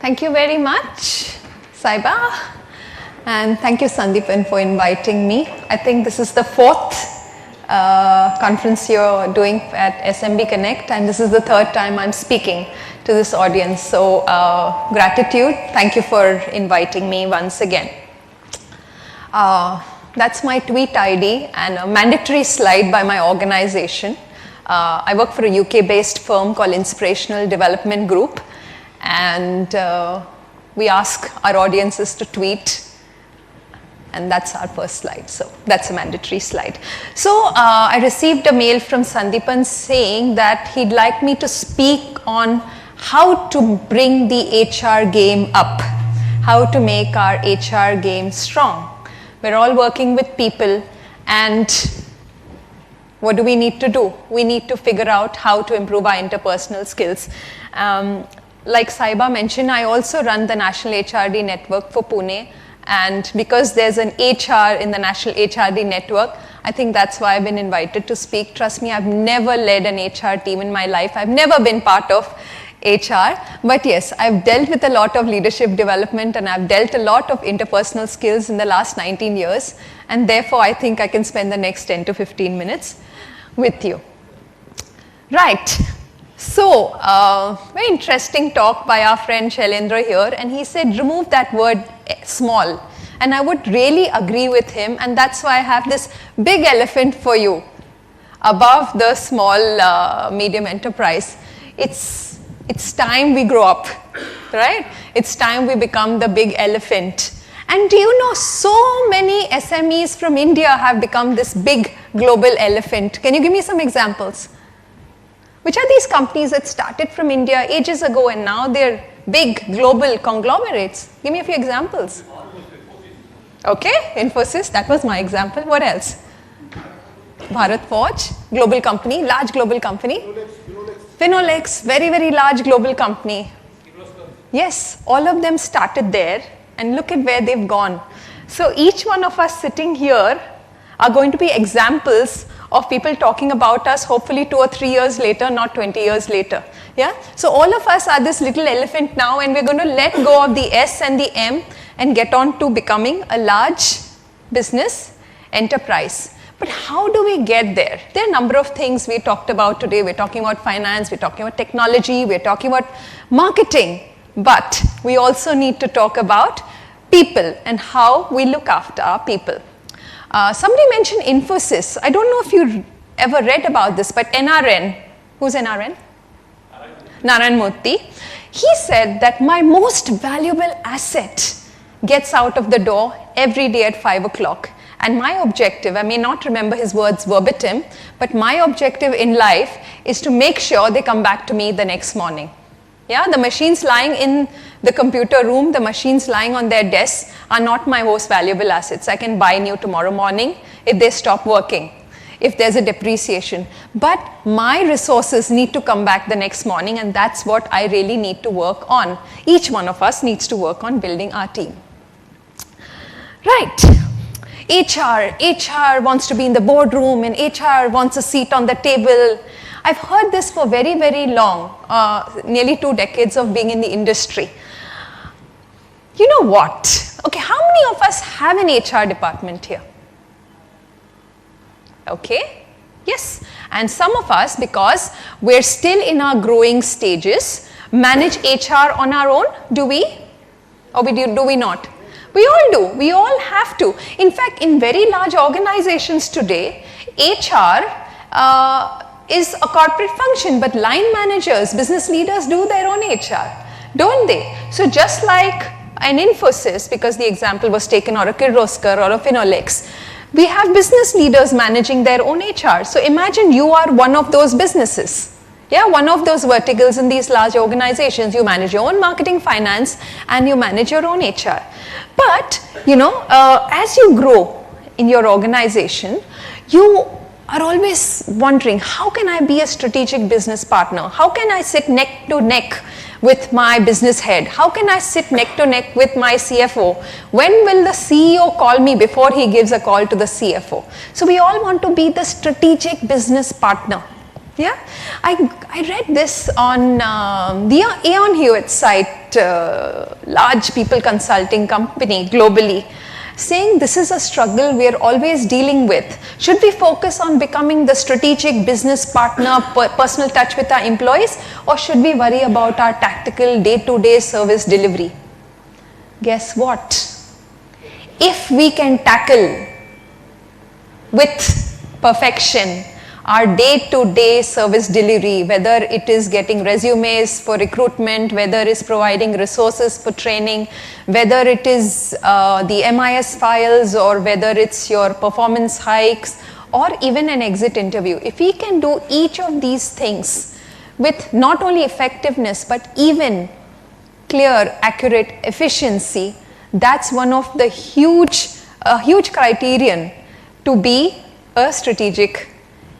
Thank you very much, Saiba. And thank you, Sandeepan, for inviting me. I think this is the fourth conference you're doing at SMB Connect, and this is the third time I'm speaking to this audience. So gratitude. Thank you for inviting me once again. That's my tweet ID and a mandatory slide by my organization. I work for a UK-based firm called Inspirational Development Group, and we ask our audiences to tweet, and that's our first slide. So that's a mandatory slide. So I received a mail from Sandeepan saying that he'd like me to speak on how to bring the HR game up, how to make our HR game strong. We're all working with people, and what do we need to do? We need to figure out how to improve our interpersonal skills. Like Saiba mentioned, I also run the National HRD Network for Pune, and because there's an HR in the National HRD Network, I think that's why I've been invited to speak. Trust me, I've never led an HR team in my life. I've never been part of HR, but yes, I've dealt with a lot of leadership development, and I've dealt a lot of interpersonal skills in the last 19 years, and therefore I think I can spend the next 10 to 15 minutes with you. Right, so very interesting talk by our friend Shailendra here, and he said remove that word small, and I would really agree with him, and that's why I have this big elephant for you above the small medium enterprise. It's time we grow up, right? It's time we become the big elephant. And do you know, so many SMEs from India have become this big global elephant. Can you give me some examples? Which are these companies that started from India ages ago and now they're big global conglomerates? Give me a few examples. Okay, Infosys, that was my example. What else? Bharat Forge, global company, large global company. Finolex, very, very large global company. Yes, all of them started there, and look at where they've gone. So each one of us sitting here are going to be examples of people talking about us, hopefully 2 or 3 years later, not 20 years later. Yeah? So all of us are this little elephant now, and we're going to let go of the S and the M and get on to becoming a large business enterprise. But how do we get there? There are a number of things we talked about today. We're talking about finance, we're talking about technology, we're talking about marketing. But we also need to talk about people and how we look after our people. Somebody mentioned Infosys. I don't know if you ever read about this, but NRN, who's NRN? Narayan Murthy. He said that my most valuable asset gets out of the door every day at 5 o'clock. And my objective, I may not remember his words verbatim, but my objective in life is to make sure they come back to me the next morning. Yeah, the machines lying in the computer room, the machines lying on their desks are not my most valuable assets. I can buy new tomorrow morning if they stop working, if there's a depreciation. But my resources need to come back the next morning, and that's what I really need to work on. Each one of us needs to work on building our team. Right. HR wants to be in the boardroom, and HR wants a seat on the table. I've heard this for very, very long, nearly 2 decades of being in the industry. You know what? Okay, how many of us have an HR department here? Okay, yes. And some of us, because we're still in our growing stages, manage HR on our own, do we? Or do we not? We all do. We all have to. In fact, in very large organizations today, HR is a corporate function, but line managers, business leaders do their own HR, don't they? So just like an Infosys, because the example was taken, or a Kirloskar or a Finolex, we have business leaders managing their own HR. So imagine you are one of those businesses. Yeah, one of those verticals in these large organizations. You manage your own marketing, finance, and you manage your own HR. But, you know, as you grow in your organization, you are always wondering, how can I be a strategic business partner? How can I sit neck to neck with my business head? How can I sit neck to neck with my CFO? When will the CEO call me before he gives a call to the CFO? So we all want to be the strategic business partner. Yeah, I read this on the Aon Hewitt site large people consulting company globally, saying this is a struggle we are always dealing with. Should we focus on becoming the strategic business partner, personal touch with our employees, or should we worry about our tactical day-to-day service delivery? Guess what? If we can tackle with perfection our day-to-day service delivery, whether it is getting resumes for recruitment, whether it's providing resources for training, whether it is the MIS files, or whether it's your performance hikes, or even an exit interview. If we can do each of these things with not only effectiveness, but even clear, accurate efficiency, that's one of the huge criterion to be a strategic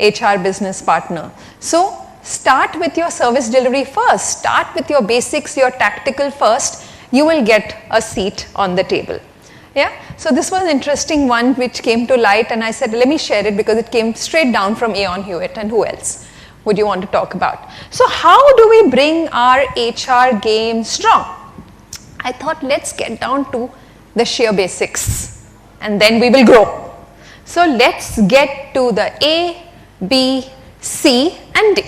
HR business partner. So start with your service delivery first. Start with your basics, your tactical first. You will get a seat on the table. Yeah. So this was an interesting one which came to light, and I said, let me share it because it came straight down from Aon Hewitt. And who else would you want to talk about? So how do we bring our HR game strong? I thought, let's get down to the sheer basics, and then we will grow. So let's get to the A, B, C, and D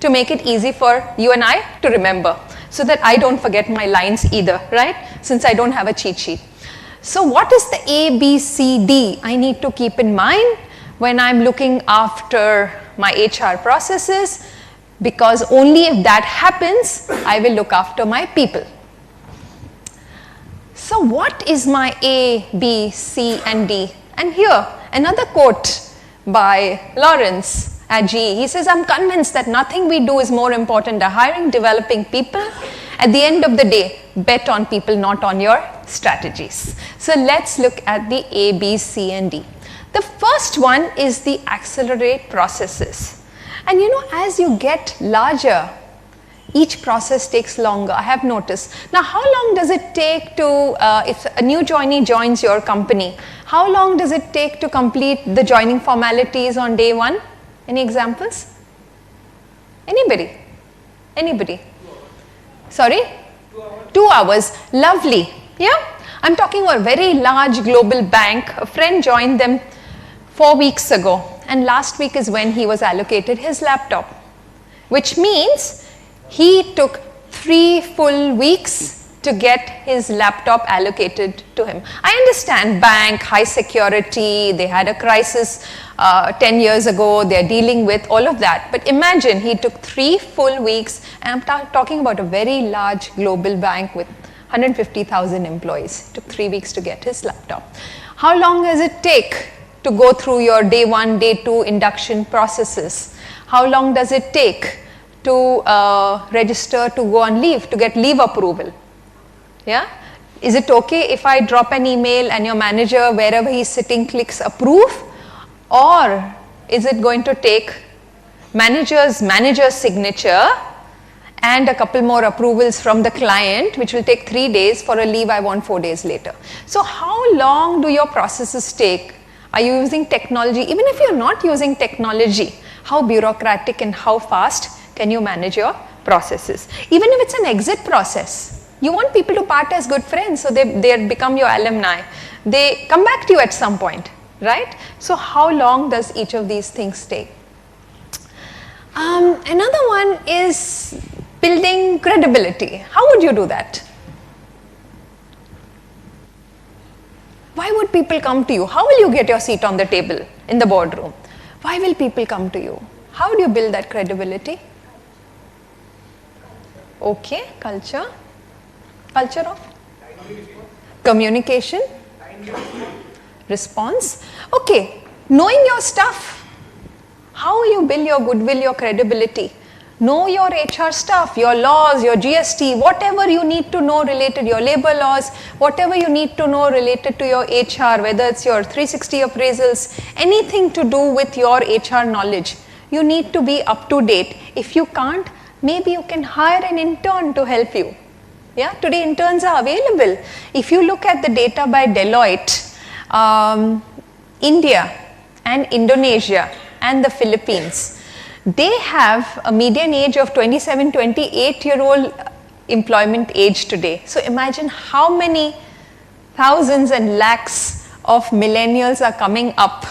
to make it easy for you and I to remember, so that I don't forget my lines either, right? Since I don't have a cheat sheet. So what is the A, B, C, D I need to keep in mind when I'm looking after my HR processes? Because only if that happens, I will look after my people. So what is my A, B, C, and D? And here, another quote by Lawrence at GE. He says, I'm convinced that nothing we do is more important than hiring, developing people. At the end of the day, bet on people, not on your strategies. So let's look at the A, B, C, and D. The first one is the accelerate processes. And you know, as you get larger, each process takes longer, I have noticed. Now, how long does it take to, if a new joinee joins your company, how long does it take to complete the joining formalities on day one? Any examples? Anybody? Anybody? Sorry? 2 hours. Lovely. Yeah? I'm talking about a very large global bank. A friend joined them 4 weeks ago, and last week is when he was allocated his laptop, which means he took 3 full weeks to get his laptop allocated to him. I understand bank, high security, they had a crisis 10 years ago, they're dealing with all of that. But imagine he took 3 full weeks, and I'm talking about a very large global bank with 150,000 employees. It took 3 weeks to get his laptop. How long does it take to go through your day 1, day 2 induction processes? How long does it take to register to go on leave, to get leave approval? Yeah? Is it okay if I drop an email and your manager, wherever he's sitting, clicks approve? Or is it going to take manager's signature and a couple more approvals from the client, which will take 3 days for a leave I want 4 days later? So how long do your processes take? Are you using technology? Even if you're not using technology, how bureaucratic and how fast can you manage your processes? Even if it's an exit process, you want people to part as good friends, so they become your alumni. They come back to you at some point, right? So how long does each of these things take? Another one is building credibility. How would you do that? Why would people come to you? How will you get your seat on the table in the boardroom? Why will people come to you? How do you build that credibility? Okay, culture. Culture of communication, response. Okay, knowing your stuff. How will you build your goodwill, your credibility? Know your HR stuff, your laws, your GST, whatever you need to know related, your labor laws, whatever you need to know related to your HR, whether it's your 360 appraisals, anything to do with your HR knowledge. You need to be up to date. If you can't, maybe you can hire an intern to help you. Yeah, today interns are available. If you look at the data by Deloitte, India and Indonesia and the Philippines, they have a median age of 27, 28-year-old employment age today. So imagine how many thousands and lakhs of millennials are coming up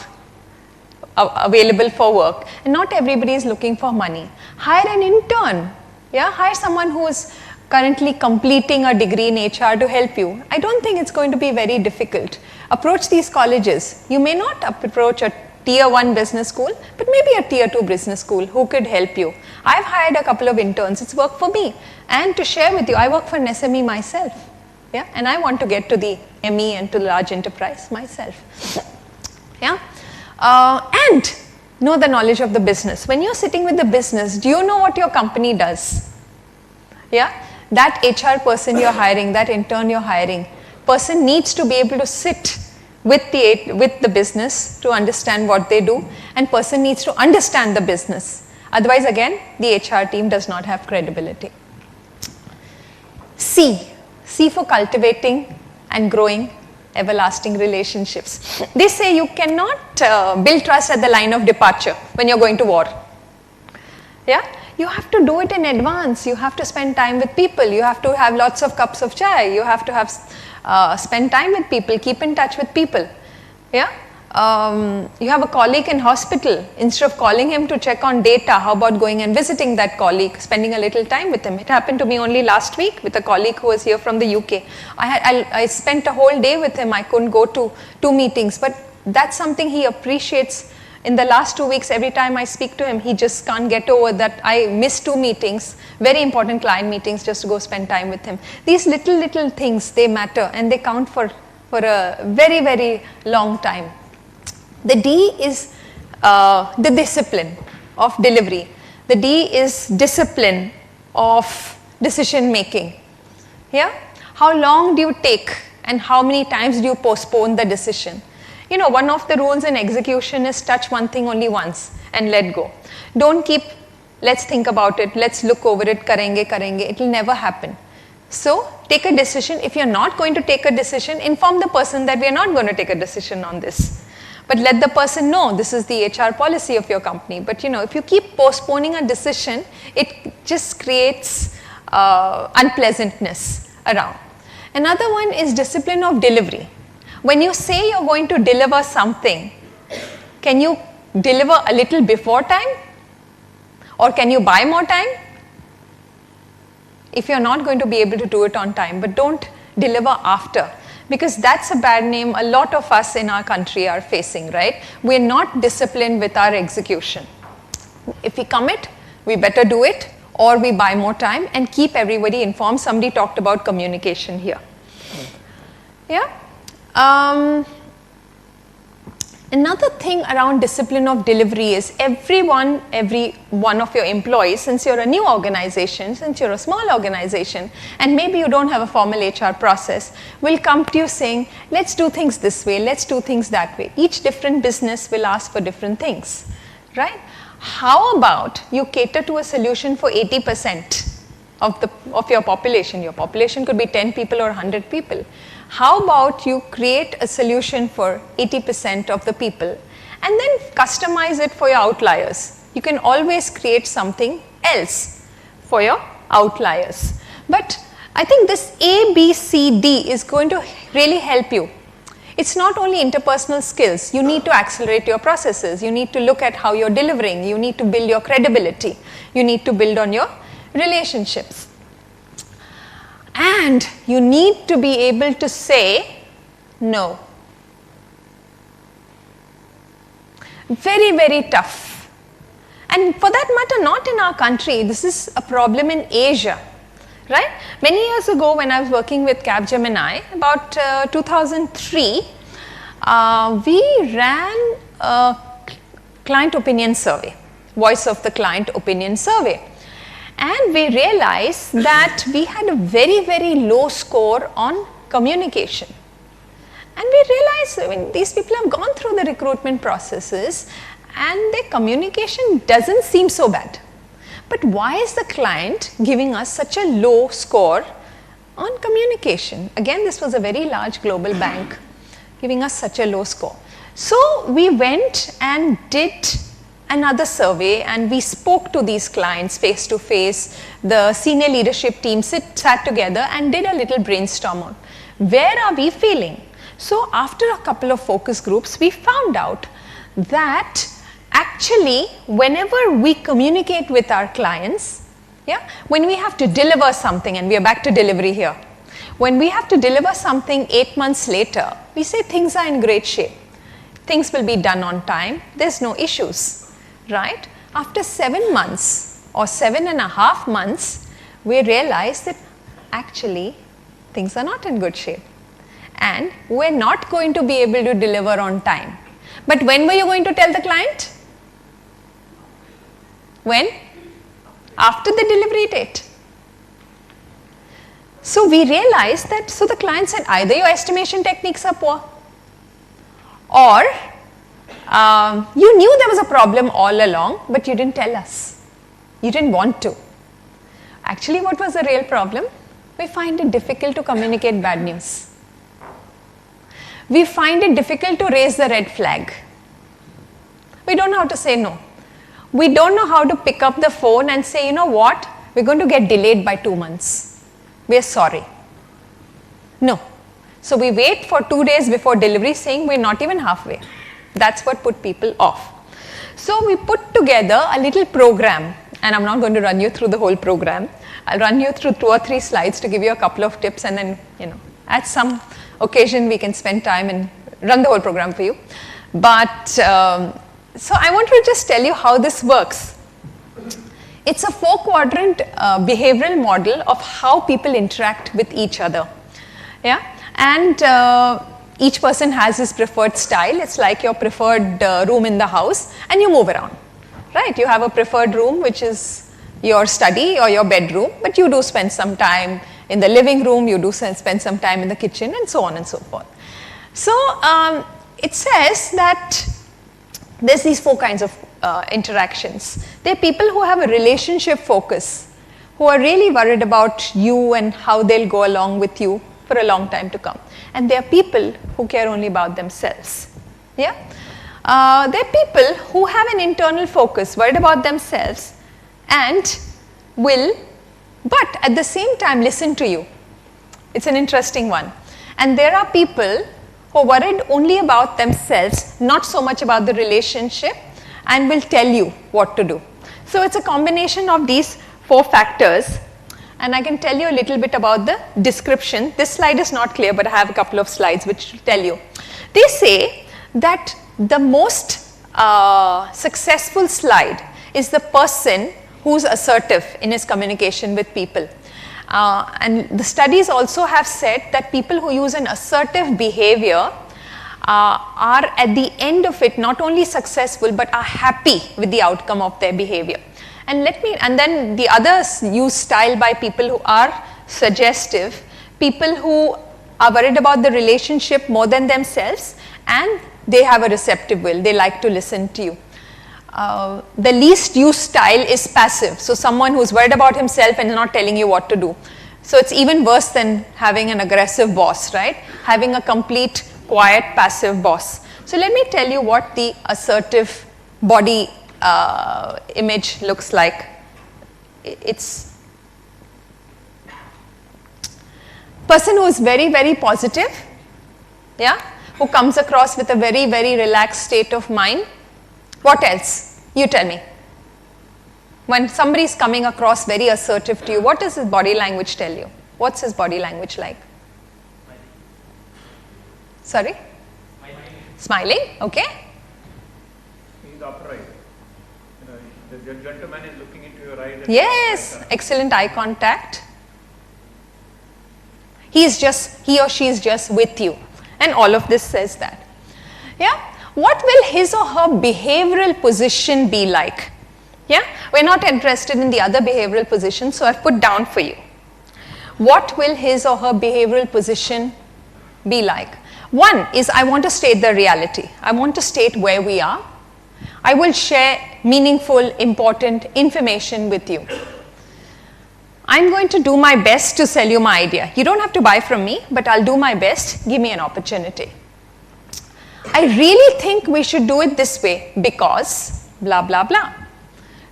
available for work, and not everybody is looking for money. Hire an intern, hire someone who is currently completing a degree in HR to help you. I don't think it's going to be very difficult. Approach these colleges. You may not approach a tier 1 business school, but maybe a tier 2 business school who could help you. I've hired a couple of interns, it's worked for me. And to share with you, I work for an SME myself, and I want to get to the ME and to large enterprise myself. And know the knowledge of the business. When you're sitting with the business, do you know what your company does? That HR person you're hiring, that intern you're hiring, person needs to be able to sit with the business to understand what they do, and person needs to understand the business. Otherwise, again, the HR team does not have credibility. C for cultivating and growing everlasting relationships. They say you cannot build trust at the line of departure when you're going to war. You have to do it in advance. You have to spend time with people. You have to have lots of cups of chai. You have to have spend time with people, keep in touch with people. You have a colleague in hospital. Instead of calling him to check on data, how about going and visiting that colleague, spending a little time with him? It happened to me only last week with a colleague who was here from the UK. I spent a whole day with him. I couldn't go to 2 meetings, but that's something he appreciates. In the last 2 weeks, every time I speak to him, he just can't get over that I missed 2 meetings, very important client meetings, just to go spend time with him. These little things, they matter, and they count for a very, very long time. The D is the discipline of delivery. The D is discipline of decision making. How long do you take and how many times do you postpone the decision? One of the rules in execution is touch one thing only once and let go. Don't keep, let's think about it, let's look over it, karenge, it will never happen. So take a decision. If you're not going to take a decision, inform the person that we are not going to take a decision on this. But let the person know this is the HR policy of your company. But if you keep postponing a decision, it just creates unpleasantness around. Another one is discipline of delivery. When you say you're going to deliver something, can you deliver a little before time? Or can you buy more time? If you're not going to be able to do it on time, but don't deliver after. Because that's a bad name a lot of us in our country are facing, right? We're not disciplined with our execution. If we commit, we better do it, or we buy more time and keep everybody informed. Somebody talked about communication here. Another thing around discipline of delivery is every one of your employees, since you're a new organization, since you're a small organization, and maybe you don't have a formal HR process, will come to you saying, let's do things this way, let's do things that way. Each different business will ask for different things, right? How about you cater to a solution for 80% of your population? Your population could be 10 people or 100 people. How about you create a solution for 80% of the people and then customize it for your outliers? You can always create something else for your outliers. But I think this A, B, C, D is going to really help you. It's not only interpersonal skills. You need to accelerate your processes. You need to look at how you're delivering. You need to build your credibility. You need to build on your relationships. And you need to be able to say no. Very, very tough. And for that matter, not in our country. This is a problem in Asia, right? Many years ago when I was working with Capgemini, about 2003, we ran a client opinion survey, voice of the client opinion survey. And we realized that we had a very, very low score on communication. And we realized, these people have gone through the recruitment processes and their communication doesn't seem so bad. But why is the client giving us such a low score on communication? Again, this was a very large global bank giving us such a low score. So we went and did another survey and we spoke to these clients face to face. The senior leadership team sat together and did a little brainstorm on where are we feeling. So after a couple of focus groups, we found out that actually whenever we communicate with our clients, when we have to deliver something, and we are back to delivery here, when we have to deliver something 8 months later, we say things are in great shape. Things will be done on time. There's no issues, right? After 7 months or 7.5 months, we realize that actually things are not in good shape and we're not going to be able to deliver on time. But when were you going to tell the client? When? After the delivery date. So we realized that, so the client said either your estimation techniques are poor or you knew there was a problem all along, but you didn't tell us. You didn't want to. Actually, what was the real problem? We find it difficult to communicate bad news. We find it difficult to raise the red flag. We don't know how to say no. We don't know how to pick up the phone and say, you know what, we're going to get delayed by 2 months. We're sorry. No. So we wait for 2 days before delivery saying we're not even halfway. That's what put people off. So we put together a little program, and I'm not going to run you through the whole program. I'll run you through 2 or 3 slides to give you a couple of tips, and then, at some occasion we can spend time and run the whole program for you. But so I want to just tell you how this works. It's a 4-quadrant behavioral model of how people interact with each other. And each person has his preferred style. It's like your preferred room in the house, and you move around, right? You have a preferred room, which is your study or your bedroom, but you do spend some time in the living room, you do spend some time in the kitchen, and so on and so forth. So it says that there's these 4 kinds of interactions. There are people who have a relationship focus, who are really worried about you and how they'll go along with you for a long time to come. And there are people who care only about themselves. There are people who have an internal focus, worried about themselves, and will, but at the same time listen to you. It's an interesting one. And there are people who are worried only about themselves, not so much about the relationship, and will tell you what to do. So it's a combination of these 4 factors. And I can tell you a little bit about the description. This slide is not clear, but I have a couple of slides which will tell you. They say that the most successful slide is the person who's assertive in his communication with people. And the studies also have said that people who use an assertive behavior are at the end of it not only successful but are happy with the outcome of their behavior. And then the others use style by people who are suggestive, people who are worried about the relationship more than themselves, and they have a receptive will. They like to listen to you. The least used style is passive. So someone who's worried about himself and not telling you what to do. So it's even worse than having an aggressive boss, right? Having a complete, quiet, passive boss. So let me tell you what the assertive body image looks like. It's person who is very, very positive, who comes across with a very, very relaxed state of mind. What else? You tell me. When somebody is coming across very assertive to you, what does his body language tell you? What's his body language like? Sorry? Smiling, okay. He's upright. The gentleman is looking into your eyes. Yes, excellent eye contact. He or she is just with you. And all of this says that. What will his or her behavioral position be like? We're not interested in the other behavioral positions, so I've put down for you. What will his or her behavioral position be like? One is, I want to state the reality. I want to state where we are. I will share meaningful, important information with you. I'm going to do my best to sell you my idea. You don't have to buy from me, but I'll do my best. Give me an opportunity. I really think we should do it this way because blah, blah, blah,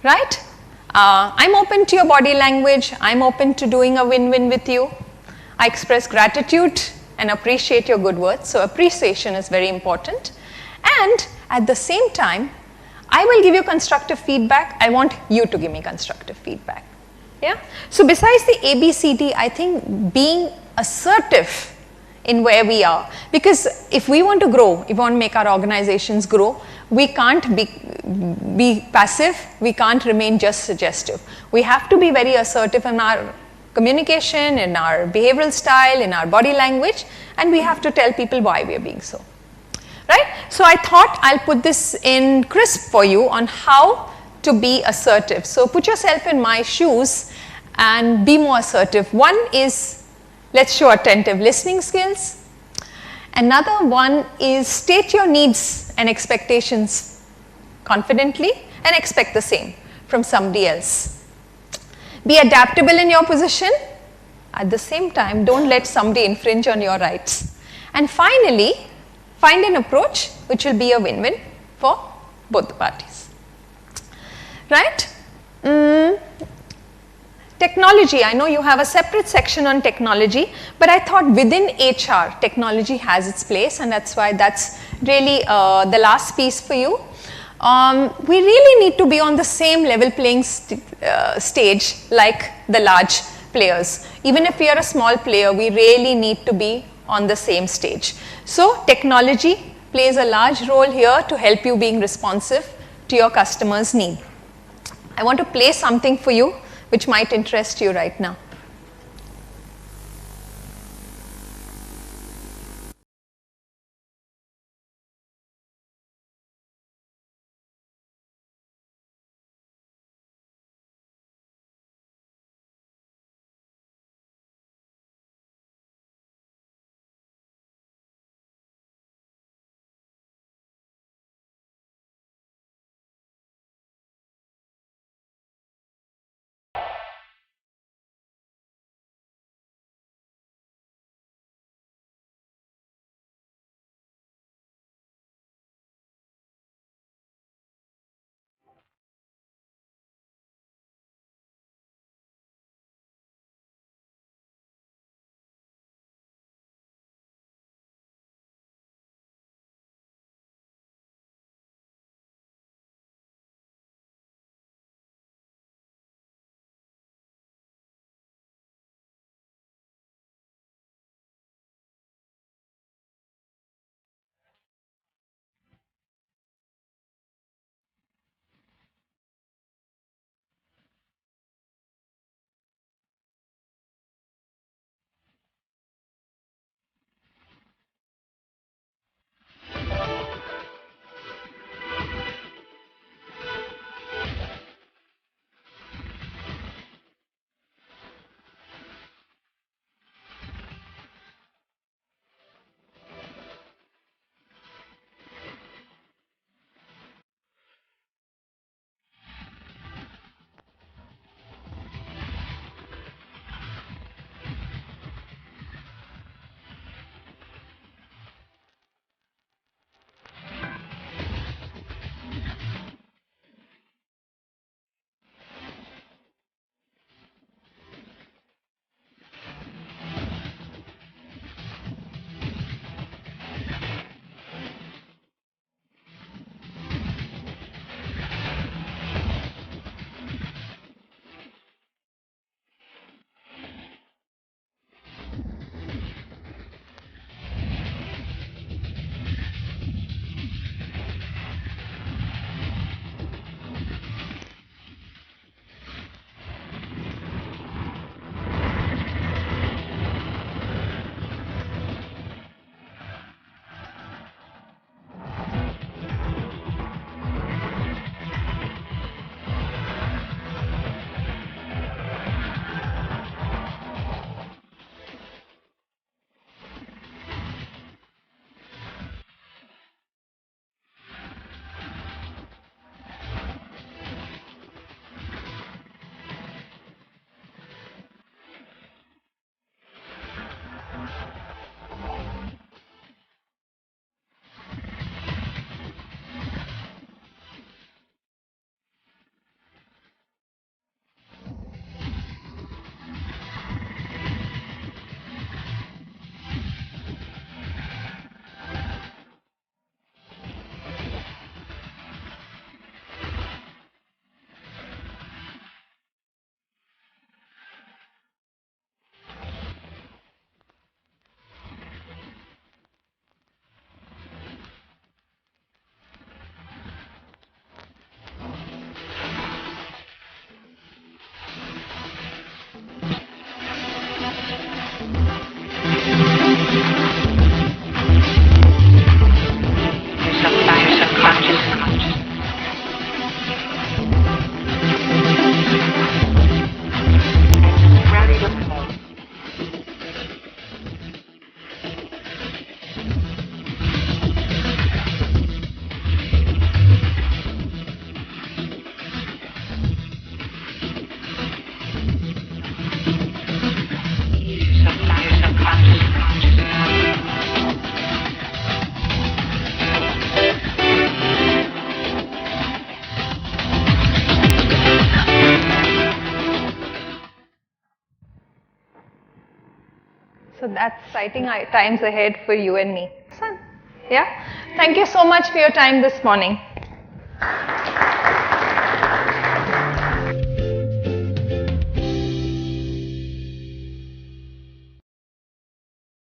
right? I'm open to your body language. I'm open to doing a win-win with you. I express gratitude and appreciate your good words. So appreciation is very important. And at the same time, I will give you constructive feedback. I want you to give me constructive feedback. Yeah? So besides the ABCD, I think being assertive in where we are, because if we want to grow, if we want to make our organizations grow, we can't be passive, we can't remain just suggestive. We have to be very assertive in our communication, in our behavioral style, in our body language, and we have to tell people why we are being so. Right? So I thought I'll put this in crisp for you on how to be assertive. So put yourself in my shoes and be more assertive. One is, let's show attentive listening skills. Another one is state your needs and expectations confidently and expect the same from somebody else. Be adaptable in your position. At the same time, don't let somebody infringe on your rights. And finally, find an approach which will be a win-win for both the parties. Right? Technology, I know you have a separate section on technology, but I thought within HR, technology has its place, and that's why that's really the last piece for you. We really need to be on the same level playing stage like the large players. Even if we are a small player, we really need to be on the same stage. So technology plays a large role here to help you being responsive to your customer's need. I want to play something for you which might interest you right now. that's exciting times ahead for you and me. Yeah. Thank you so much for your time this morning.